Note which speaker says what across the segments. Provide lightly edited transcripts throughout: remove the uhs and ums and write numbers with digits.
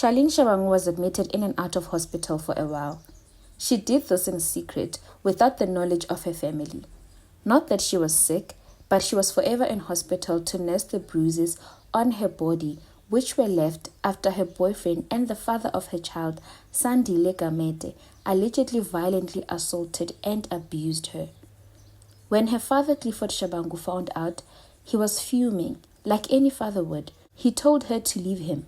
Speaker 1: Charlene Shabangu was admitted in and out of hospital for a while. She did this in secret without the knowledge of her family. Not that she was sick, but she was forever in hospital to nurse the bruises on her body which were left after her boyfriend and the father of her child, Sandile Gamede, allegedly violently assaulted and abused her. When her father, Clifford Shabangu, found out, he was fuming, like any father would. He told her to leave him.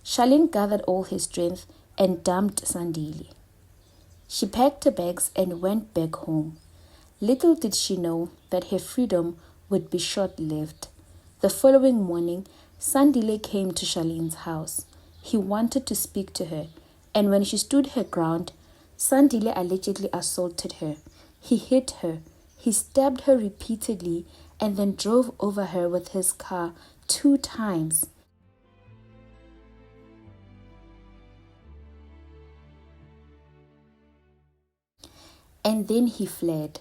Speaker 1: Charlene gathered all her strength and dumped Sandile. She packed her bags and went back home. Little did she know that her freedom would be short-lived. The following morning, Sandile came to Charlene's house. He wanted to speak to her, and when she stood her ground, Sandile allegedly assaulted her. He hit her, he stabbed her repeatedly, and then drove over her with his car 2 times. And then he fled.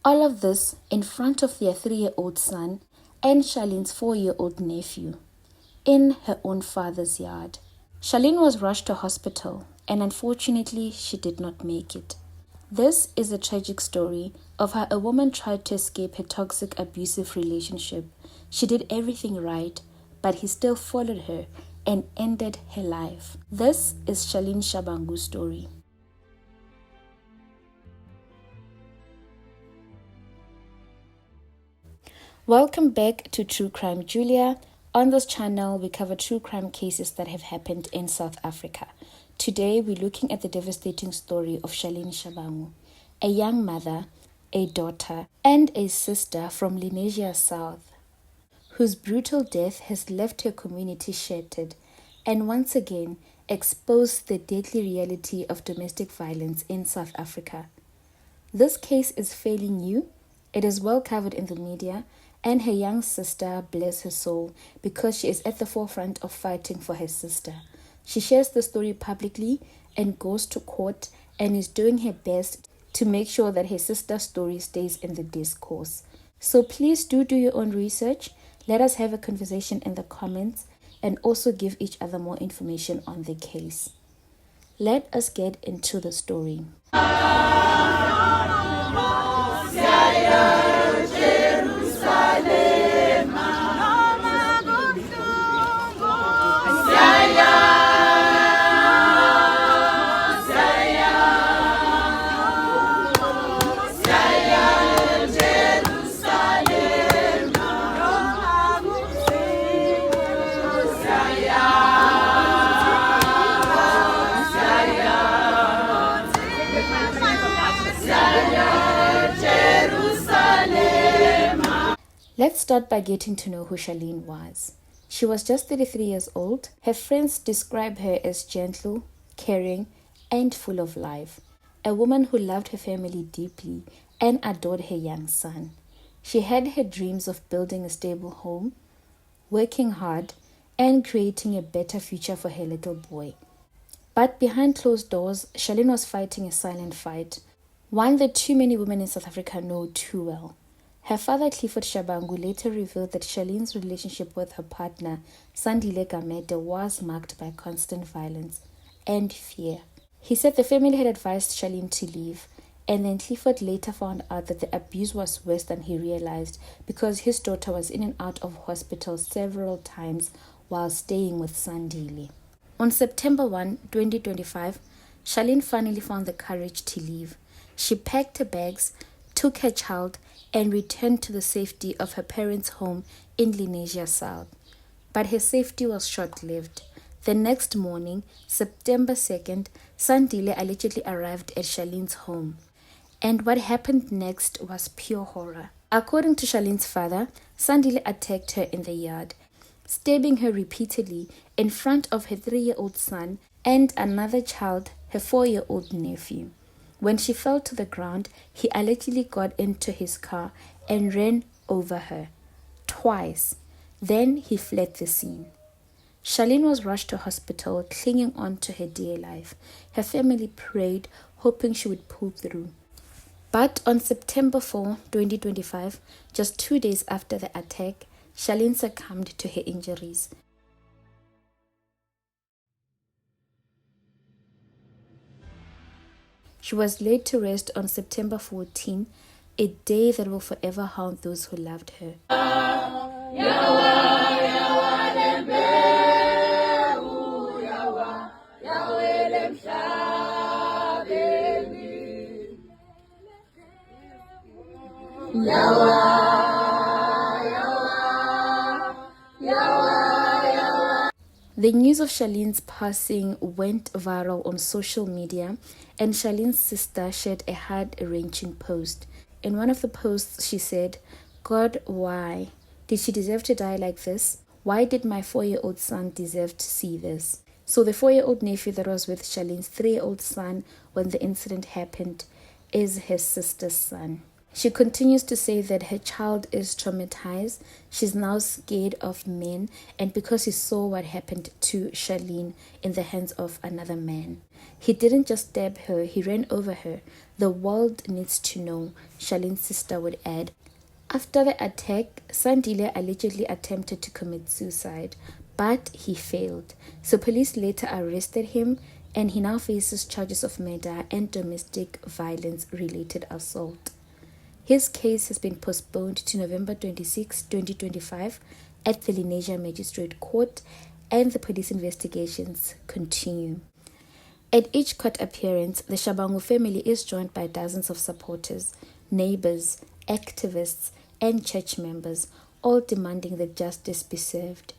Speaker 1: All of this in front of their 3-year-old son and Charlene's 4-year-old nephew, in her own father's yard. Charlene was rushed to hospital, and unfortunately, she did not make it. This is a tragic story of how a woman tried to escape her toxic, abusive relationship. She did everything right, but he still followed her and ended her life. This is Charlene Shabangu's story. Welcome back to True Crime Julia. On this channel, we cover true crime cases that have happened in South Africa. Today, we're looking at the devastating story of Charlene Shabangu, a young mother, a daughter, and a sister from Lenasia South, whose brutal death has left her community shattered and once again exposed the deadly reality of domestic violence in South Africa. This case is fairly new. It is well covered in the media, and her young sister, bless her soul, because she is at the forefront of fighting for her sister. She shares the story publicly and goes to court and is doing her best to make sure that her sister's story stays in the discourse. So please do your own research. Let us have a conversation in the comments and also give each other more information on the case. Let us get into the story. Let's start by getting to know who Charlene was. She was just 33 years old. Her friends describe her as gentle, caring, and full of life. A woman who loved her family deeply and adored her young son. She had her dreams of building a stable home, working hard, and creating a better future for her little boy. But behind closed doors, Charlene was fighting a silent fight, one that too many women in South Africa know too well. Her father, Clifford Shabangu, later revealed that Charlene's relationship with her partner, Sandile Gamede, was marked by constant violence and fear. He said the family had advised Charlene to leave, and then Clifford later found out that the abuse was worse than he realized because his daughter was in and out of hospital several times while staying with Sandile. On September 1, 2025, Charlene finally found the courage to leave. She packed her bags, took her child, and returned to the safety of her parents' home in Lenasia South. But her safety was short-lived. The next morning, September 2nd, Sandile allegedly arrived at Charlene's home. And what happened next was pure horror. According to Charlene's father, Sandile attacked her in the yard, stabbing her repeatedly in front of her 3-year-old son and another child, her 4-year-old nephew. When she fell to the ground, he allegedly got into his car and ran over her twice. Then he fled the scene. Charlene was rushed to hospital, clinging on to her dear life. Her family prayed, hoping she would pull through. But on September 4, 2025, just 2 days after the attack, Charlene succumbed to her injuries. She was laid to rest on September 14, a day that will forever haunt those who loved her. The news of Charlene's passing went viral on social media, and Charlene's sister shared a heart-wrenching post. In one of the posts, she said, "God, why? Did she deserve to die like this? Why did my 4-year-old son deserve to see this?" So the 4-year-old nephew that was with Charlene's 3-year-old son when the incident happened is his sister's son. She continues to say that her child is traumatized. She's now scared of men, and because he saw what happened to Charlene in the hands of another man. He didn't just stab her, he ran over her. The world needs to know, Charlene's sister would add. After the attack, Sandile allegedly attempted to commit suicide, but he failed. So police later arrested him, and he now faces charges of murder and domestic violence-related assault. His case has been postponed to November 26, 2025 at the Lenasia Magistrate Court, and the police investigations continue. At each court appearance, the Shabangu family is joined by dozens of supporters, neighbors, activists, and church members, all demanding that justice be served.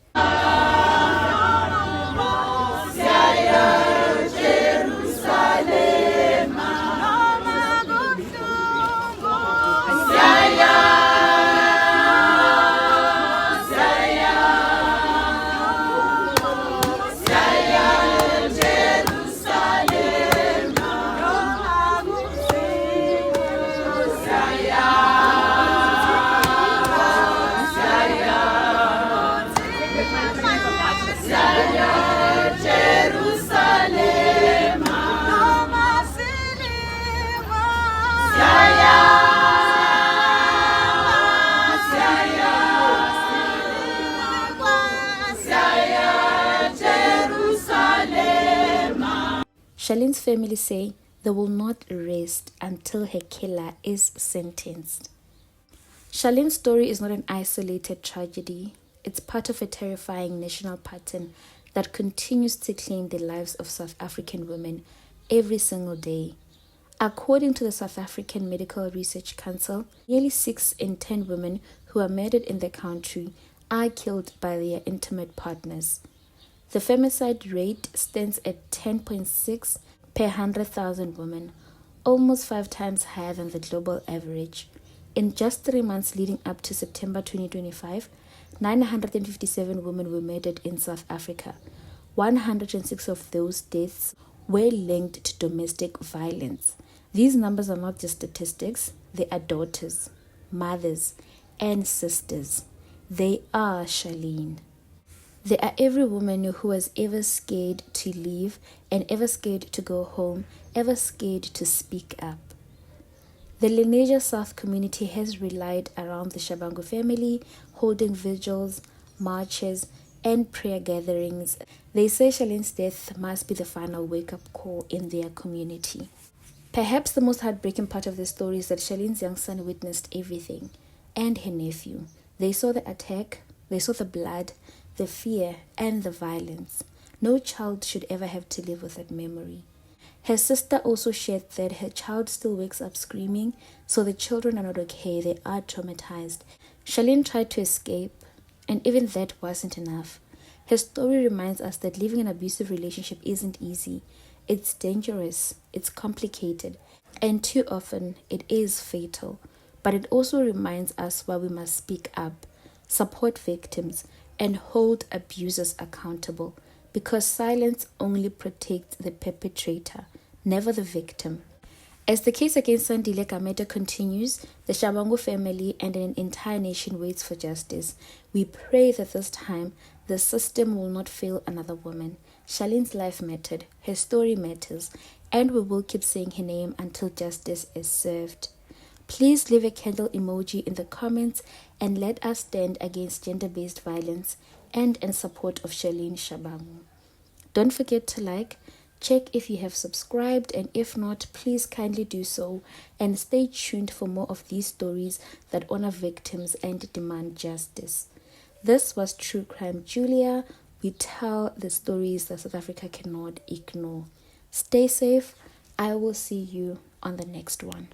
Speaker 1: Charlene's family say they will not rest until her killer is sentenced. Charlene's story is not an isolated tragedy. It's part of a terrifying national pattern that continues to claim the lives of South African women every single day. According to the South African Medical Research Council, nearly 6 in 10 women who are murdered in the country are killed by their intimate partners. The femicide rate stands at 10.6 per 100,000 women, almost 5 times higher than the global average. In just 3 months leading up to September 2025, 957 women were murdered in South Africa. 106 of those deaths were linked to domestic violence. These numbers are not just statistics, they are daughters, mothers, and sisters. They are Charlene. They are every woman who was ever scared to leave and ever scared to go home, ever scared to speak up. The Lenasia South community has relied around the Shabangu family, holding vigils, marches, and prayer gatherings. They say Charlene's death must be the final wake-up call in their community. Perhaps the most heartbreaking part of the story is that Charlene's young son witnessed everything, and her nephew. They saw the attack, they saw the blood, the fear, and the violence. No child should ever have to live with that memory. Her sister also shared that her child still wakes up screaming, so the children are not okay, they are traumatized. Charlene tried to escape, and even that wasn't enough. Her story reminds us that living an abusive relationship isn't easy. It's dangerous, it's complicated, and too often it is fatal. But it also reminds us why we must speak up, support victims, and hold abusers accountable, because silence only protects the perpetrator, never the victim. As the case against Sandile Gamede continues, the Shabangu family and an entire nation waits for justice. We pray that this time the system will not fail another woman. Charlene's life mattered, her story matters, and we will keep saying her name until justice is served. Please leave a candle emoji in the comments and let us stand against gender-based violence and in support of Charlene Shabangu. Don't forget to like, Check if you have subscribed, and if not, please kindly do so, and stay tuned for more of these stories that honor victims and demand justice. This was True Crime Julia. We tell the stories that South Africa cannot ignore. Stay safe. I will see you on the next one.